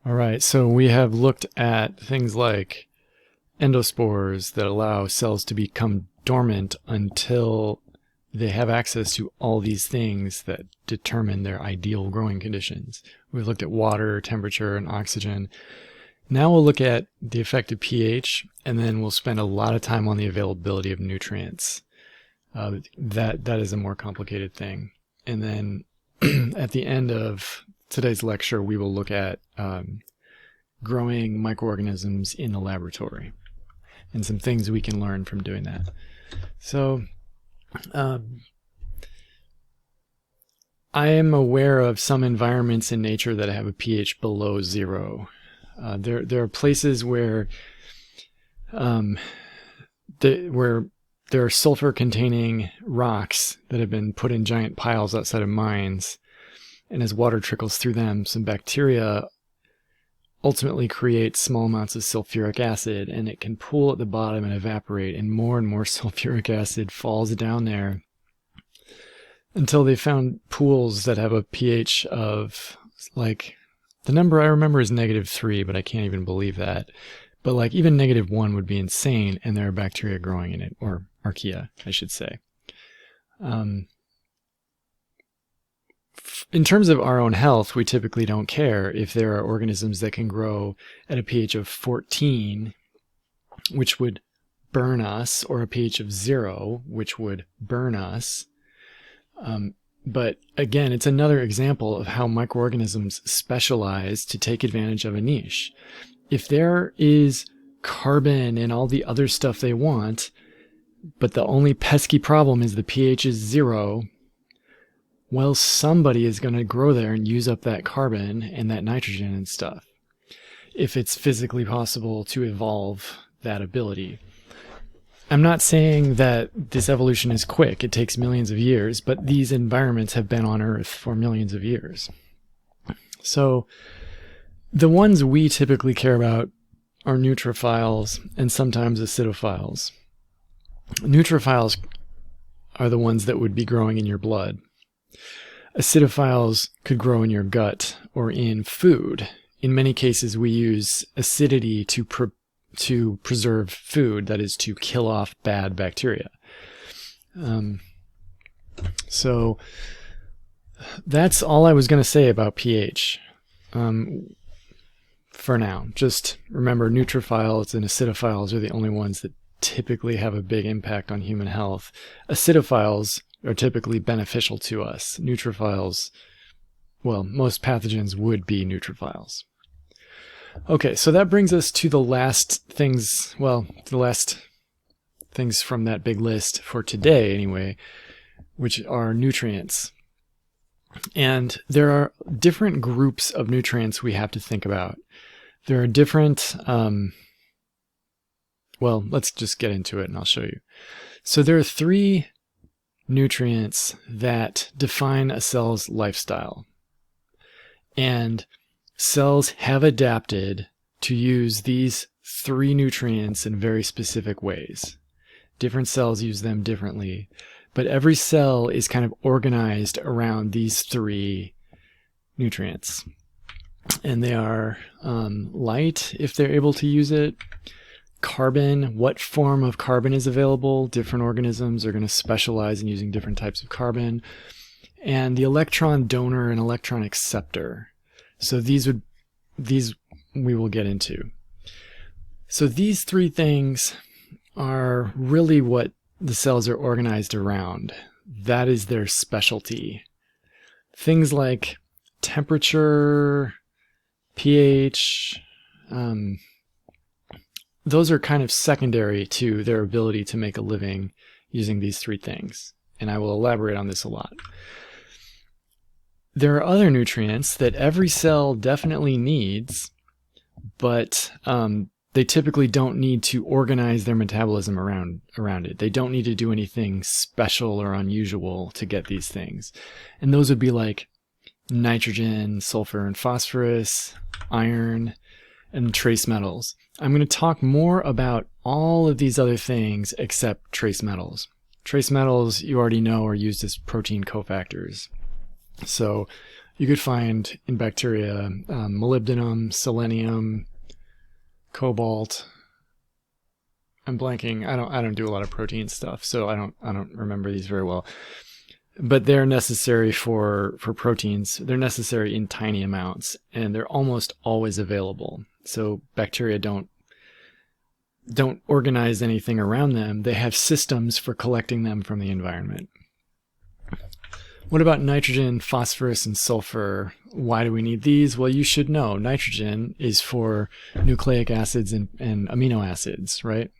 All right, so we have looked at things like endospores that allow cells to become dormant until they have access to all these things that determine their ideal growing conditions. We've looked at water, temperature, and oxygen. Now we'll look at the effect of pH, and then we'll spend a lot of time on the availability of nutrients. That is a more complicated thing. And then at the end of today's lecture, we will look at growing microorganisms in the laboratory and some things we can learn from doing that. So I am aware of some environments in nature that have a pH below 0. There are places where there are sulfur-containing rocks that have been put in giant piles outside of mines, and as water trickles through them, some bacteria ultimately create small amounts of sulfuric acid, and it can pool at the bottom and evaporate, and more sulfuric acid falls down there until they found pools that have a pH of, like, the number I remember is -3, but I can't even believe that. But like even -1 would be insane, and there are bacteria growing in it, or archaea, I should say. In terms of our own health, we typically don't care if there are organisms that can grow at a pH of 14, which would burn us, or a pH of 0, which would burn us. But again, it's another example of how microorganisms specialize to take advantage of a niche. If there is carbon and all the other stuff they want, but the only pesky problem is the pH is 0, well, somebody is going to grow there and use up that carbon and that nitrogen and stuff, if it's physically possible to evolve that ability. I'm not saying that this evolution is quick. It takes millions of years, but these environments have been on Earth for millions of years. So the ones we typically care about are neutrophiles and sometimes acidophiles. Neutrophiles are the ones that would be growing in your blood. Acidophiles could grow in your gut or in food. In many cases, we use acidity to preserve food, that is, to kill off bad bacteria. So that's all I was going to say about pH. For now, just remember neutrophiles and acidophiles are the only ones that typically have a big impact on human health. Acidophiles are typically beneficial to us. Neutrophiles, well, most pathogens would be neutrophiles. Okay, so that brings us to the last things, from that big list for today anyway, which are nutrients. And there are different groups of nutrients we have to think about. There are different, let's just get into it and I'll show you. So there are 3 nutrients that define a cell's lifestyle. And cells have adapted to use these 3 nutrients in very specific ways. Different cells use them differently, but every cell is kind of organized around these 3 nutrients. And they are light, if they're able to use it; carbon, what form of carbon is available. Different organisms are going to specialize in using different types of carbon; and the electron donor and electron acceptor. So these we will get into. So these 3 things are really what the cells are organized around. That is their specialty. Things like temperature, pH, those are kind of secondary to their ability to make a living using these 3 things. And I will elaborate on this a lot. There are other nutrients that every cell definitely needs, but they typically don't need to organize their metabolism around it. They don't need to do anything special or unusual to get these things. And those would be like nitrogen, sulfur and phosphorus, iron, and trace metals. I'm going to talk more about all of these other things except trace metals. Trace metals, you already know, are used as protein cofactors. So You could find in bacteria molybdenum, selenium, cobalt. I'm blanking. I don't do a lot of protein stuff, so I don't remember these very well. But they're necessary for proteins. They're necessary in tiny amounts, and they're almost always available. So bacteria don't organize anything around them. They have systems for collecting them from the environment. What about nitrogen, phosphorus, and sulfur? Why do we need these? Well, you should know. Nitrogen is for nucleic acids and amino acids, right?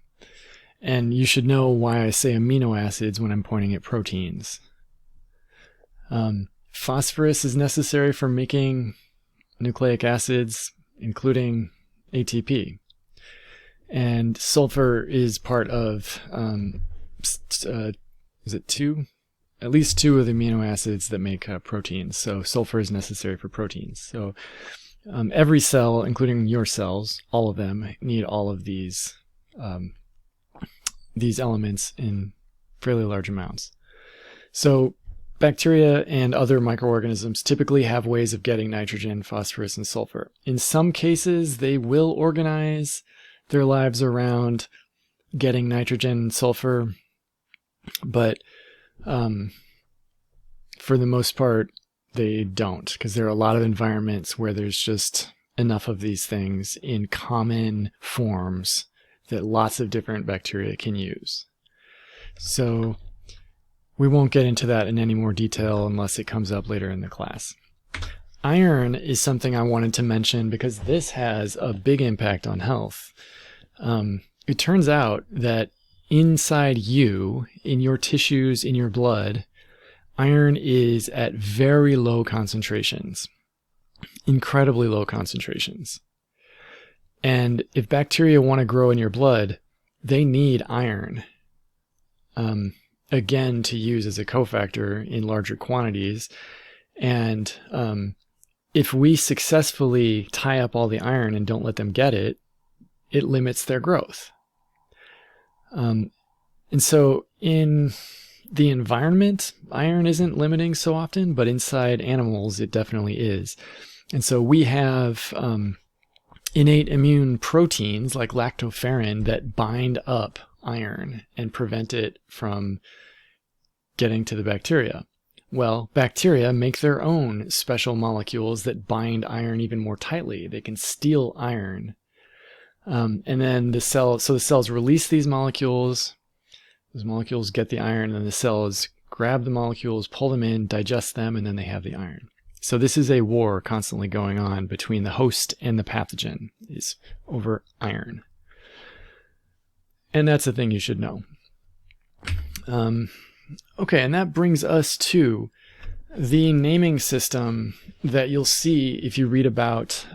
And you should know why I say amino acids when I'm pointing at proteins. Phosphorus is necessary for making nucleic acids, including ATP. And sulfur is part of, is it two? At least two of the amino acids that make proteins. So sulfur is necessary for proteins. So every cell, including your cells, all of them need all of these elements in fairly large amounts. So bacteria and other microorganisms typically have ways of getting nitrogen, phosphorus, and sulfur. In some cases, they will organize their lives around getting nitrogen and sulfur, but for the most part, they don't, because there are a lot of environments where there's just enough of these things in common forms that lots of different bacteria can use. So we won't get into that in any more detail unless it comes up later in the class. Iron is something I wanted to mention because this has a big impact on health. It turns out that inside you, in your tissues, in your blood, iron is at very low concentrations, incredibly low concentrations. And if bacteria want to grow in your blood, they need iron, again, to use as a cofactor in larger quantities. And if we successfully tie up all the iron and don't let them get it, it limits their growth. And so in the environment, iron isn't limiting so often, but inside animals, it definitely is. And so we have innate immune proteins like lactoferrin that bind up iron and prevent it from getting to the bacteria. Well, bacteria make their own special molecules that bind iron even more tightly. They can steal iron. And then the cells release these molecules. Those molecules get the iron, and then the cells grab the molecules, pull them in, digest them, and then they have the iron. So this is a war constantly going on between the host and the pathogen, is over iron. And that's the thing you should know. Okay, and that brings us to the naming system that you'll see if you read about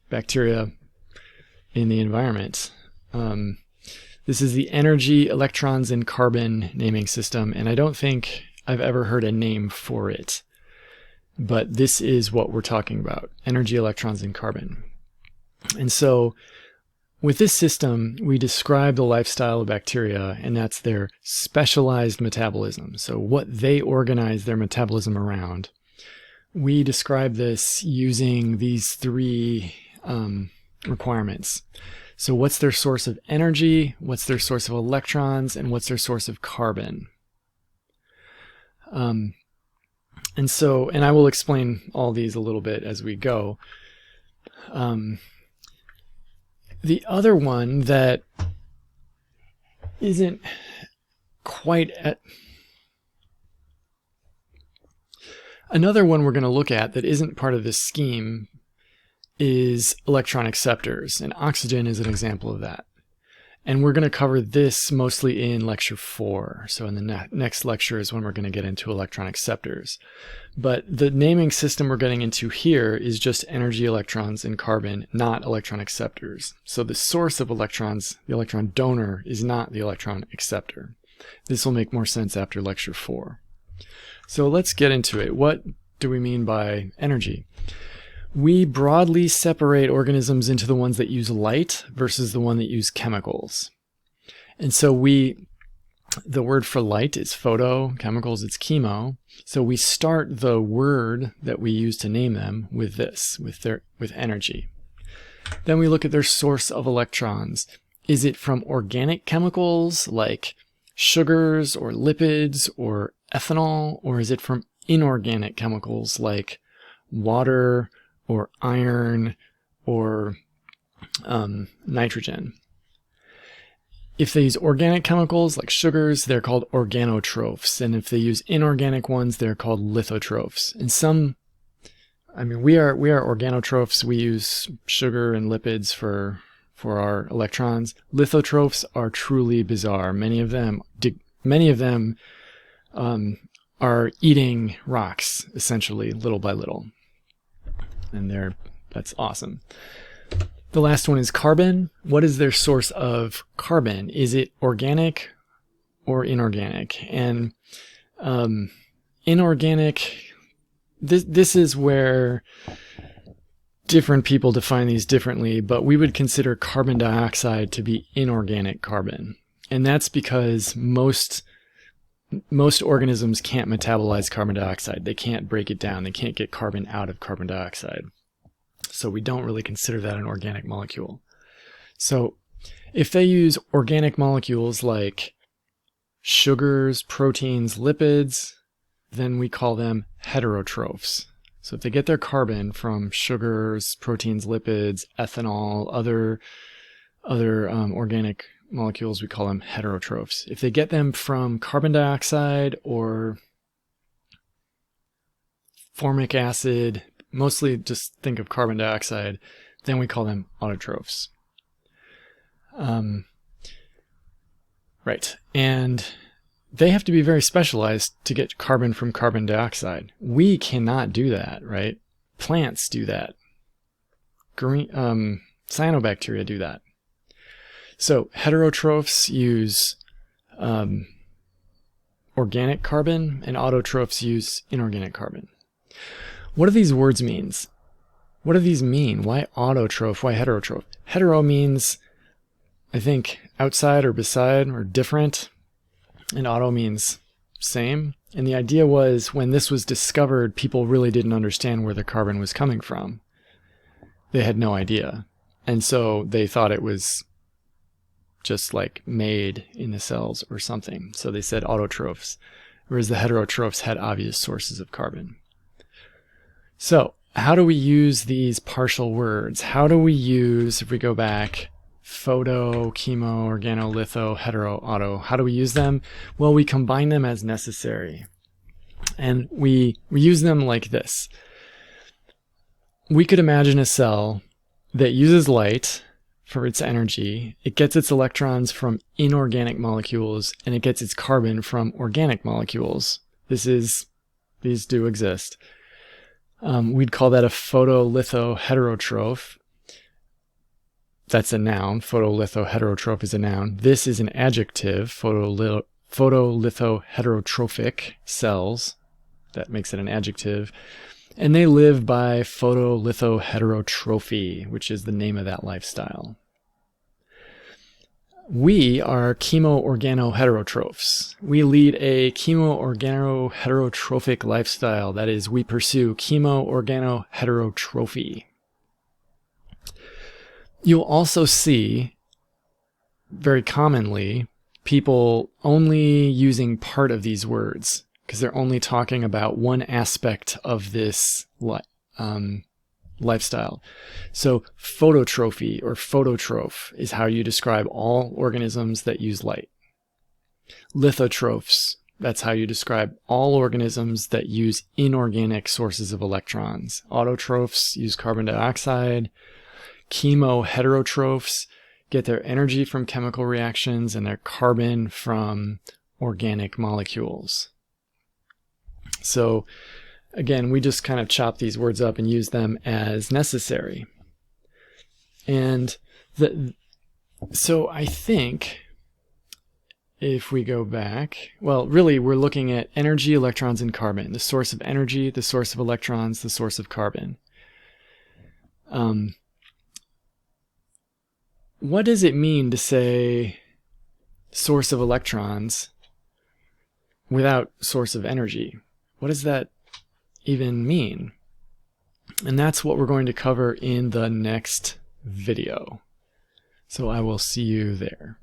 bacteria in the environment. This is the Energy-electrons-carbon naming system, and I don't think I've ever heard a name for it. But this is what we're talking about, energy, electrons, and carbon. And so with this system, we describe the lifestyle of bacteria, and that's their specialized metabolism. So what they organize their metabolism around. We describe this using these three requirements. So what's their source of energy, what's their source of electrons, and what's their source of carbon? And I will explain all these a little bit as we go. The other one that isn't quite at... Another one we're going to look at that isn't part of this scheme is electron acceptors, and oxygen is an example of that. And we're going to cover this mostly in lecture 4. So in the next lecture is when we're going to get into electron acceptors. But the naming system we're getting into here is just energy, electrons, and carbon, not electron acceptors. So the source of electrons, the electron donor, is not the electron acceptor. This will make more sense after lecture 4. So let's get into it. What do we mean by energy? We broadly separate organisms into the ones that use light versus the one that use chemicals. And so we The word for light is photo, chemicals it's chemo. So we start the word that we use to name them with this, with energy. Then we look at their source of electrons. Is it from organic chemicals like sugars or lipids or ethanol, or is it from inorganic chemicals like water or iron or nitrogen? If they use organic chemicals like sugars, they're called organotrophs. And if they use inorganic ones, they're called lithotrophs. And we are organotrophs. We use sugar and lipids for our electrons. Lithotrophs are truly bizarre. Many of them are eating rocks, essentially, little by little. And that's awesome. The last one is carbon. What is their source of carbon? Is it organic or inorganic? And inorganic, this is where different people define these differently, but we would consider carbon dioxide to be inorganic carbon. And that's because most organisms can't metabolize carbon dioxide. They can't break it down. They can't get carbon out of carbon dioxide. So we don't really consider that an organic molecule. So if they use organic molecules like sugars, proteins, lipids, then we call them heterotrophs. So if they get their carbon from sugars, proteins, lipids, ethanol, other organic molecules, we call them heterotrophs. If they get them from carbon dioxide or formic acid, mostly just think of carbon dioxide, then we call them autotrophs. Right. And they have to be very specialized to get carbon from carbon dioxide. We cannot do that, right? Plants do that. Cyanobacteria do that. So heterotrophs use organic carbon and autotrophs use inorganic carbon. What do these words mean? What do these mean? Why autotroph? Why heterotroph? Hetero means, I think, outside or beside or different. And auto means same. And the idea was when this was discovered, people really didn't understand where the carbon was coming from. They had no idea. And so they thought it was just like made in the cells or something. So they said autotrophs, whereas the heterotrophs had obvious sources of carbon. So how do we use these partial words? How do we use, if we go back, photo, chemo, organo, litho, hetero, auto, how do we use them? Well, we combine them as necessary. And we use them like this. We could imagine a cell that uses light for its energy. It gets its electrons from inorganic molecules, and it gets its carbon from organic molecules. These do exist. We'd call that a photolithoheterotroph. That's a noun. Photolithoheterotroph is a noun. This is an adjective, photolithoheterotrophic cells. That makes it an adjective. And they live by photolithoheterotrophy, which is the name of that lifestyle. We are chemoorganoheterotrophs. We lead a chemoorganoheterotrophic lifestyle. That is, we pursue chemoorganoheterotrophy. You'll also see, very commonly, people only using part of these words because they're only talking about one aspect of this lifestyle. So phototrophy or phototroph is how you describe all organisms that use light. Lithotrophs, that's how you describe all organisms that use inorganic sources of electrons. Autotrophs use carbon dioxide. Chemoheterotrophs get their energy from chemical reactions and their carbon from organic molecules. So again, we just kind of chop these words up and use them as necessary. And so I think if we go back, well, really we're looking at energy, electrons, and carbon, the source of energy, the source of electrons, the source of carbon. What does it mean to say source of electrons without source of energy. What does that even mean? And that's what we're going to cover in the next video. So I will see you there.